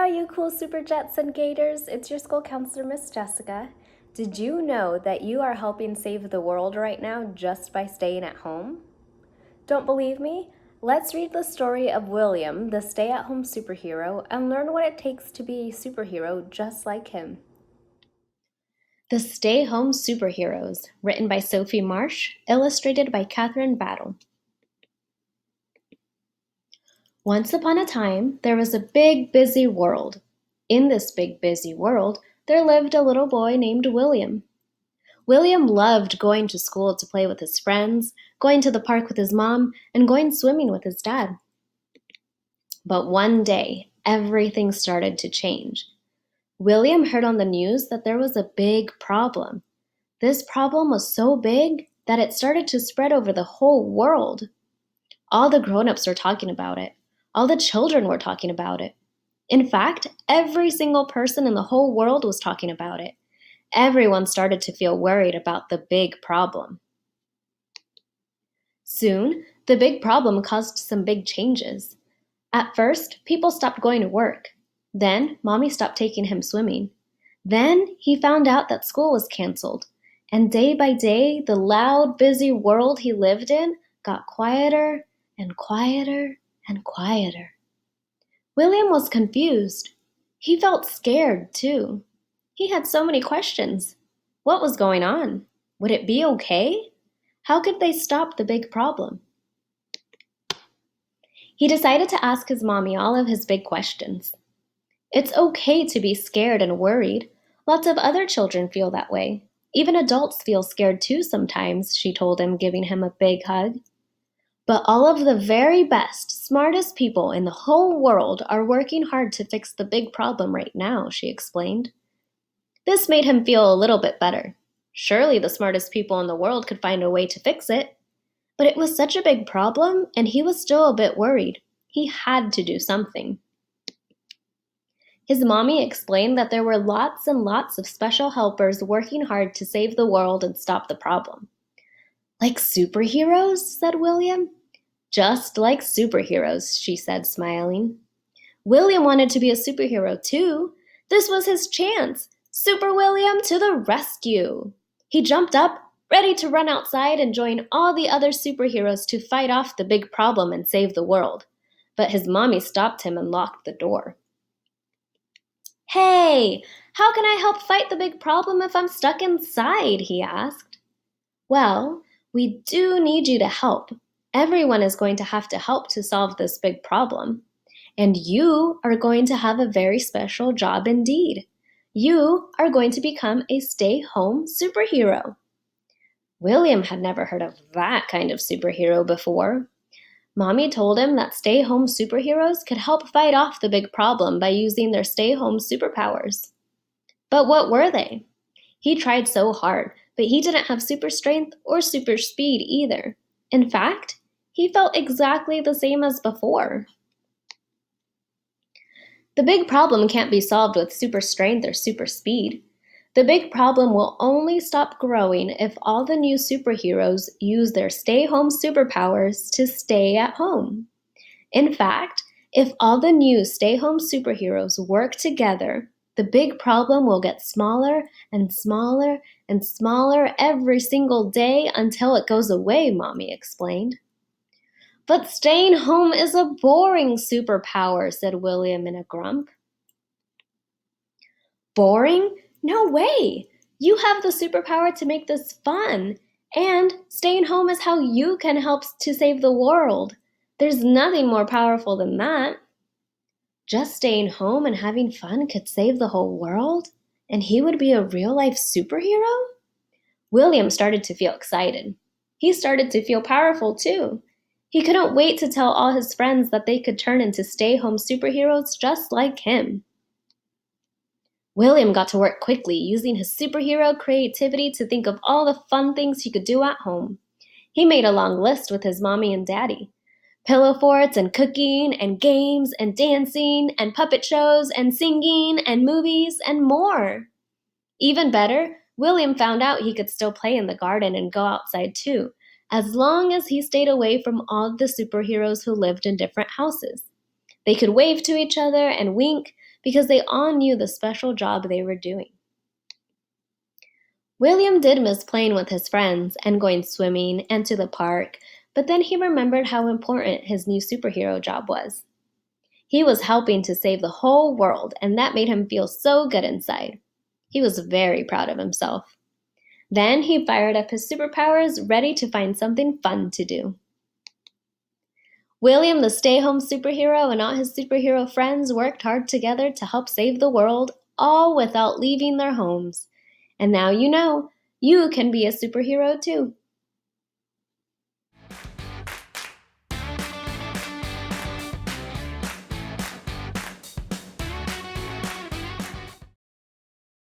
you cool super jets and gators? It's your school counselor, Miss Jessica. Did you know that you are helping save the world right now just by staying at home? Don't believe me? Let's read the story of William, the stay-at-home superhero, and learn what it takes to be a superhero just like him. The Stay-Home Superheroes, written by Sophie Marsh, illustrated by Catherine Battle. Once upon a time, there was a big, busy world. In this big, busy world, there lived a little boy named William. William loved going to school to play with his friends, going to the park with his mom, and going swimming with his dad. But one day, everything started to change. William heard on the news that there was a big problem. This problem was so big that it started to spread over the whole world. All the grown-ups were talking about it. All the children were talking about it. In fact, every single person in the whole world was talking about it. Everyone started to feel worried about the big problem. Soon, the big problem caused some big changes. At first, people stopped going to work. Then, Mommy stopped taking him swimming. Then, he found out that school was canceled. And day by day, the loud, busy world he lived in got quieter and quieter and quieter. William was confused. He felt scared, too. He had so many questions. What was going on? Would it be okay? How could they stop the big problem? He decided to ask his mommy all of his big questions. It's okay to be scared and worried. Lots of other children feel that way. Even adults feel scared too sometimes, she told him, giving him a big hug. But all of the very best, smartest people in the whole world are working hard to fix the big problem right now, she explained. This made him feel a little bit better. Surely the smartest people in the world could find a way to fix it. But it was such a big problem, and he was still a bit worried. He had to do something. His mommy explained that there were lots and lots of special helpers working hard to save the world and stop the problem. Like superheroes? Said William. Just like superheroes, she said, smiling. William wanted to be a superhero too. This was his chance. Super William to the rescue! He jumped up, ready to run outside and join all the other superheroes to fight off the big problem and save the world. But his mommy stopped him and locked the door. Hey, how can I help fight the big problem if I'm stuck inside? He asked. Well, we do need you to help. Everyone is going to have to help to solve this big problem. And you are going to have a very special job indeed. You are going to become a stay-home superhero. William had never heard of that kind of superhero before. Mommy told him that stay-home superheroes could help fight off the big problem by using their stay-home superpowers. But what were they? He tried so hard, but he didn't have super strength or super speed either. In fact, he felt exactly the same as before. The big problem can't be solved with super strength or super speed. The big problem will only stop growing if all the new superheroes use their stay-home superpowers to stay at home. In fact, if all the new stay-home superheroes work together, the big problem will get smaller and smaller and smaller every single day until it goes away, Mommy explained. But staying home is a boring superpower, said William in a grump. Boring? No way! You have the superpower to make this fun. And staying home is how you can help to save the world. There's nothing more powerful than that. Just staying home and having fun could save the whole world? And he would be a real-life superhero? William started to feel excited. He started to feel powerful too. He couldn't wait to tell all his friends that they could turn into stay-home superheroes just like him. William got to work quickly, using his superhero creativity to think of all the fun things he could do at home. He made a long list with his mommy and daddy. Pillow forts and cooking and games and dancing and puppet shows and singing and movies and more. Even better, William found out he could still play in the garden and go outside too, as long as he stayed away from all the superheroes who lived in different houses. They could wave to each other and wink because they all knew the special job they were doing. William did miss playing with his friends and going swimming and to the park, but then he remembered how important his new superhero job was. He was helping to save the whole world, and that made him feel so good inside. He was very proud of himself. Then he fired up his superpowers, ready to find something fun to do. William, the stay home superhero, and all his superhero friends worked hard together to help save the world, all without leaving their homes. And now you know, you can be a superhero too.